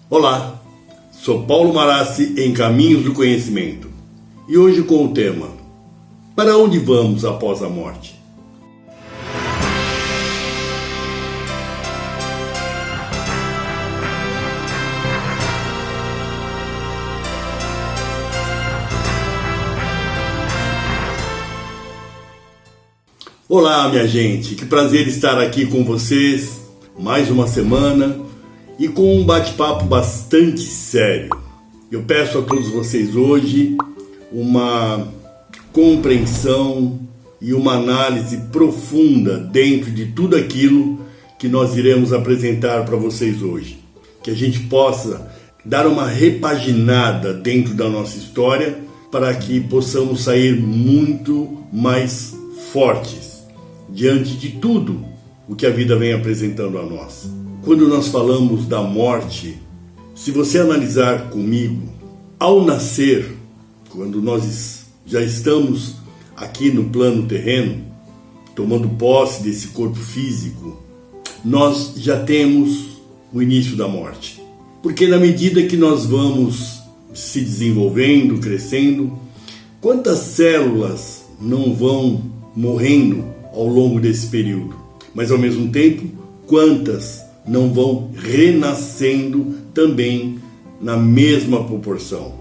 Olá, sou Paulo Marassi em Caminhos do Conhecimento e hoje com o tema: para onde vamos após a morte? Olá, minha gente, que prazer estar aqui com vocês mais uma semana e com um bate-papo bastante sério. Eu peço a todos vocês hoje uma compreensão e uma análise profunda dentro de tudo aquilo que nós iremos apresentar para vocês hoje. Que a gente possa dar uma repaginada dentro da nossa história para que possamos sair muito mais fortes diante de tudo o que a vida vem apresentando a nós. Quando nós falamos da morte, se você analisar comigo, ao nascer, quando nós já estamos aqui no plano terreno, tomando posse desse corpo físico, nós já temos o início da morte. Porque na medida que nós vamos se desenvolvendo, crescendo, quantas células não vão morrendo ao longo desse período? Mas ao mesmo tempo, quantas não vão renascendo também na mesma proporção?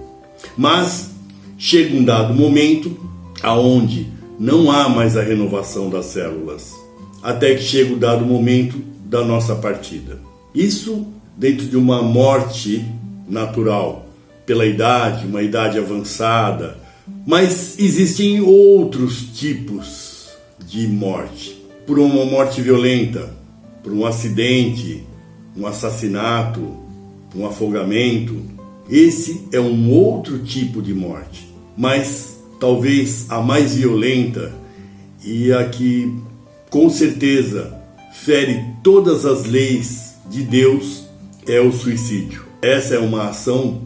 Mas chega um dado momento aonde não há mais a renovação das células, até que chega o dado momento da nossa partida. Isso dentro de uma morte natural, pela idade, uma idade avançada, mas existem outros tipos de morte. Por uma morte violenta, por um acidente, um assassinato, um afogamento. Esse é um outro tipo de morte, mas talvez a mais violenta e a que com certeza fere todas as leis de Deus é o suicídio. Essa é uma ação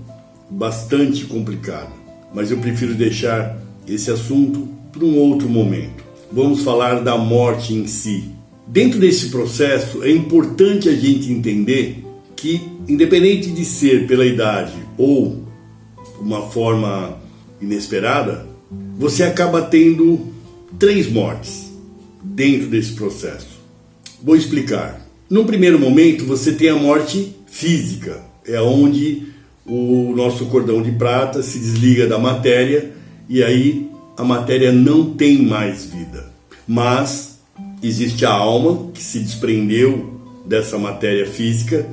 bastante complicada, mas eu prefiro deixar esse assunto para um outro momento. Vamos falar da morte em si. Dentro desse processo é importante a gente entender que, independente de ser pela idade ou uma forma inesperada, você acaba tendo 3 mortes dentro desse processo. Vou explicar. Num primeiro momento, você tem a morte física, é onde o nosso cordão de prata se desliga da matéria e aí a matéria não tem mais vida. Mas existe a alma que se desprendeu dessa matéria física,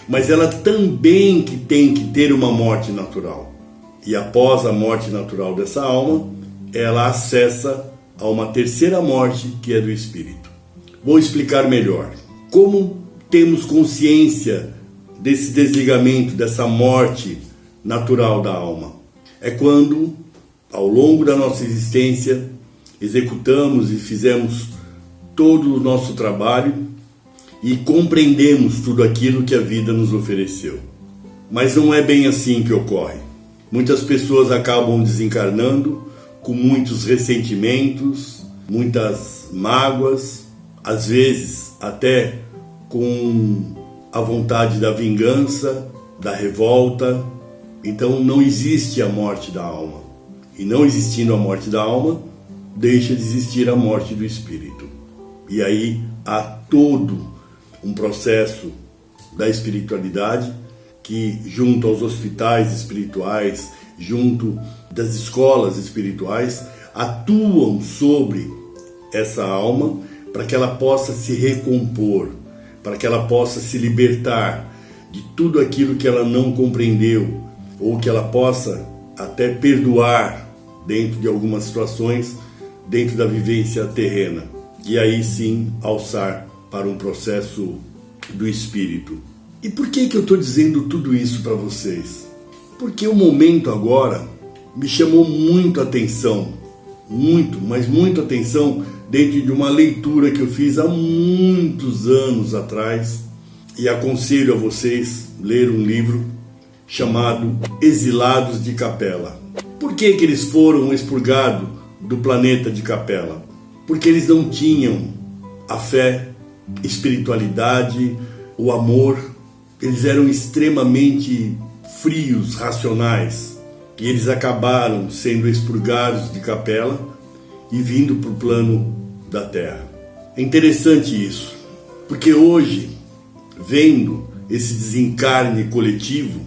mas ela também que tem que ter uma morte natural. E após a morte natural dessa alma, ela acessa a uma terceira morte, que é do espírito. Vou explicar melhor. Como temos consciência desse desligamento, dessa morte natural da alma? É quando, ao longo da nossa existência, executamos e fizemos todo o nosso trabalho e compreendemos tudo aquilo que a vida nos ofereceu. Mas não é bem assim que ocorre. Muitas pessoas acabam desencarnando com muitos ressentimentos, muitas mágoas, às vezes até com a vontade da vingança, da revolta. Então não existe a morte da alma. E não existindo a morte da alma, deixa de existir a morte do espírito. E aí há todo um processo da espiritualidade que, junto aos hospitais espirituais, junto das escolas espirituais, atuam sobre essa alma para que ela possa se recompor, para que ela possa se libertar de tudo aquilo que ela não compreendeu, ou que ela possa até perdoar dentro de algumas situações, dentro da vivência terrena. E aí sim alçar para um processo do espírito. E por que eu estou dizendo tudo isso para vocês? Porque o momento agora me chamou muito a atenção, mas muito atenção, dentro de uma leitura que eu fiz há muitos anos atrás, e aconselho a vocês ler um livro chamado Exilados de Capela. Por que eles foram expurgados do planeta de Capela? Porque eles não tinham a fé, espiritualidade, o amor eles eram extremamente frios, racionais, e eles acabaram sendo expurgados de Capela e vindo para o plano da Terra. É interessante isso, porque hoje, vendo esse desencarne coletivo,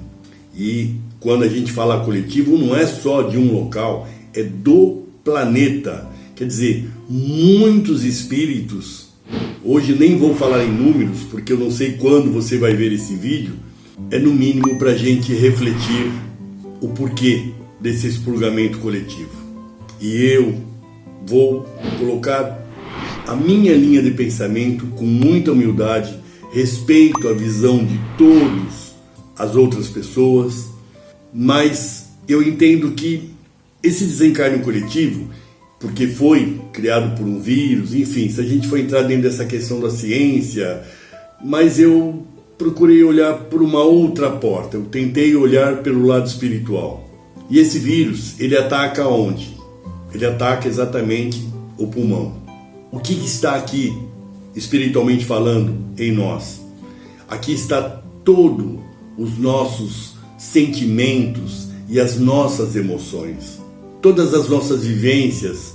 e quando a gente fala coletivo, não é só de um local, é do planeta. Quer dizer, muitos espíritos, hoje nem vou falar em números, porque eu não sei quando você vai ver esse vídeo, é no mínimo para a gente refletir o porquê desse expurgamento coletivo. E eu vou colocar a minha linha de pensamento com muita humildade, respeito à visão de todas as outras pessoas, mas eu entendo que esse desencarne coletivo, porque foi criado por um vírus, enfim, se a gente for entrar dentro dessa questão da ciência, mas eu procurei olhar por uma outra porta, eu tentei olhar pelo lado espiritual. E esse vírus, ele ataca onde? Ele ataca exatamente o pulmão. O que está aqui, espiritualmente falando, em nós? Aqui está todos os nossos sentimentos e as nossas emoções. Todas as nossas vivências,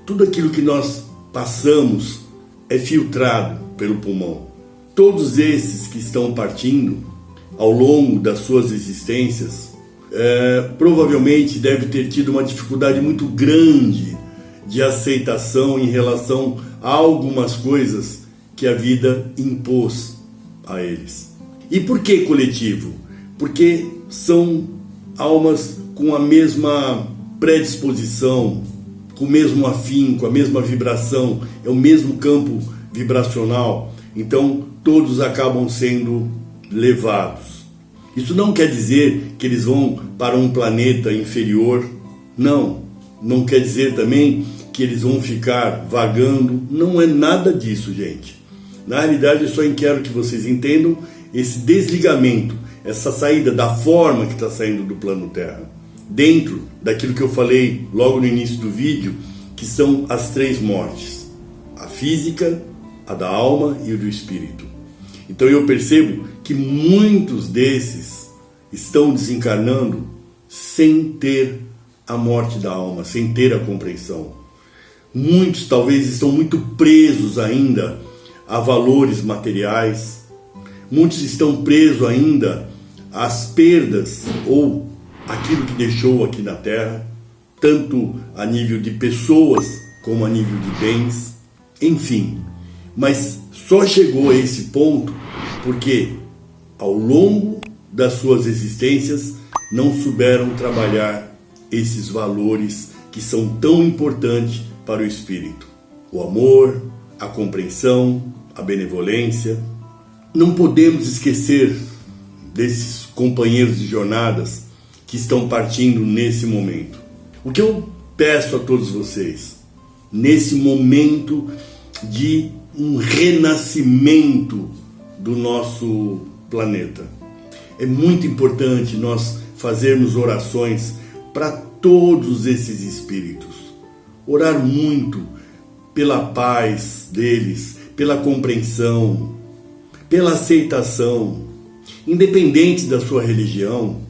tudo aquilo que nós passamos é filtrado pelo pulmão. Todos esses que estão partindo ao longo das suas existências, provavelmente deve ter tido uma dificuldade muito grande de aceitação em relação a algumas coisas que a vida impôs a eles. E por que coletivo? Porque são almas com a mesma predisposição, com o mesmo afinco, a mesma vibração, é o mesmo campo vibracional, então todos acabam sendo levados. Isso não quer dizer que eles vão para um planeta inferior, não quer dizer também que eles vão ficar vagando, não é nada disso, gente. Na realidade, eu só quero que vocês entendam esse desligamento, essa saída da forma que está saindo do plano Terra, dentro daquilo que eu falei logo no início do vídeo, que são as 3 mortes: a física, a da alma e o do espírito. Então eu percebo que muitos desses estão desencarnando sem ter a morte da alma, sem ter a compreensão. Muitos talvez estão muito presos ainda a valores materiais, muitos estão presos ainda às perdas ou aquilo que deixou aqui na Terra, tanto a nível de pessoas como a nível de bens, enfim. Mas só chegou a esse ponto porque ao longo das suas existências não souberam trabalhar esses valores que são tão importantes para o espírito: o amor, a compreensão, a benevolência. Não podemos esquecer desses companheiros de jornadas que estão partindo nesse momento. O que eu peço a todos vocês, nesse momento de um renascimento do nosso planeta, é muito importante nós fazermos orações para todos esses espíritos. Orar muito pela paz deles, pela compreensão, pela aceitação, independente da sua religião,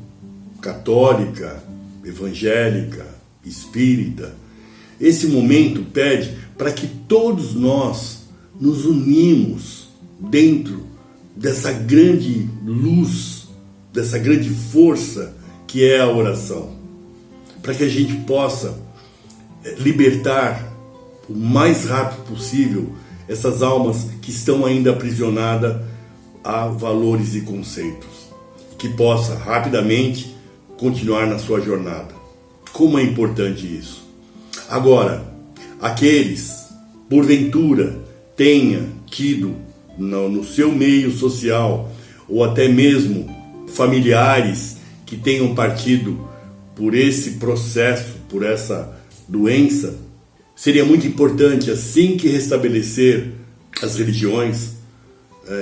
católica, evangélica, espírita. Esse momento pede para que todos nós nos unimos dentro dessa grande luz, dessa grande força que é a oração, para que a gente possa libertar o mais rápido possível essas almas que estão ainda aprisionadas a valores e conceitos, que possa rapidamente continuar na sua jornada. Como é importante isso. Agora, aqueles, porventura, tenha tido no seu meio social, ou até mesmo familiares que tenham partido por esse processo, por essa doença, seria muito importante, assim que restabelecer as religiões,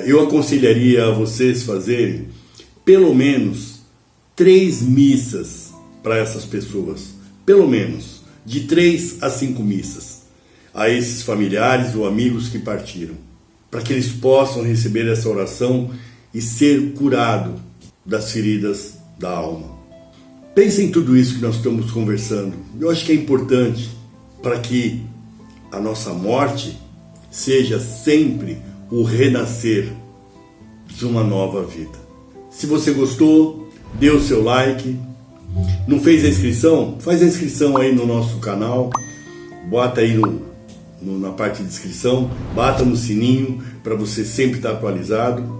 eu aconselharia a vocês fazerem pelo menos 3 missas para essas pessoas, pelo menos de 3 a 5 missas a esses familiares ou amigos que partiram, para que eles possam receber essa oração e ser curado das feridas da alma. Pense em tudo isso que nós estamos conversando. Eu acho que é importante para que a nossa morte seja sempre o renascer de uma nova vida. Se você gostou, dê o seu like. Não fez a inscrição? Faz a inscrição aí no nosso canal. Bota aí na parte de inscrição. Bata no sininho para você sempre estar atualizado.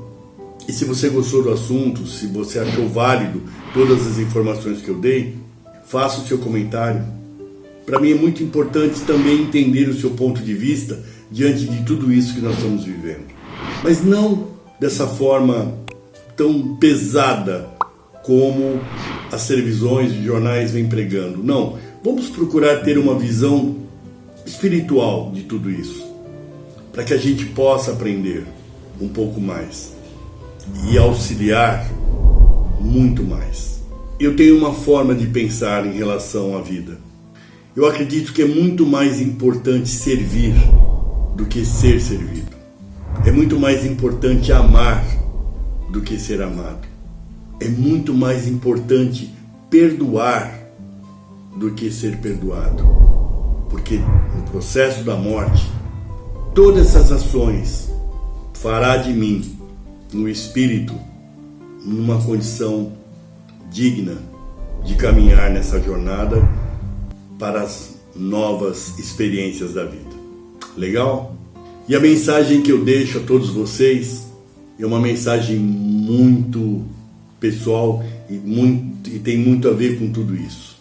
E se você gostou do assunto, se você achou válido todas as informações que eu dei, faça o seu comentário. Para mim é muito importante também entender o seu ponto de vista diante de tudo isso que nós estamos vivendo. Mas não dessa forma tão pesada como as televisões e jornais vêm pregando. Não, vamos procurar ter uma visão espiritual de tudo isso, para que a gente possa aprender um pouco mais e auxiliar muito mais. Eu tenho uma forma de pensar em relação à vida. Eu acredito que é muito mais importante servir do que ser servido. É muito mais importante amar do que ser amado. É muito mais importante perdoar do que ser perdoado. Porque no processo da morte, todas essas ações fará de mim, no espírito, numa condição digna de caminhar nessa jornada para as novas experiências da vida. Legal? E a mensagem que eu deixo a todos vocês é uma mensagem muito pessoal e tem muito a ver com tudo isso.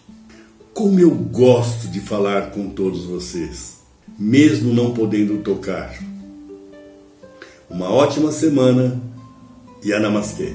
Como eu gosto de falar com todos vocês, mesmo não podendo tocar. Uma ótima semana e a Namastê.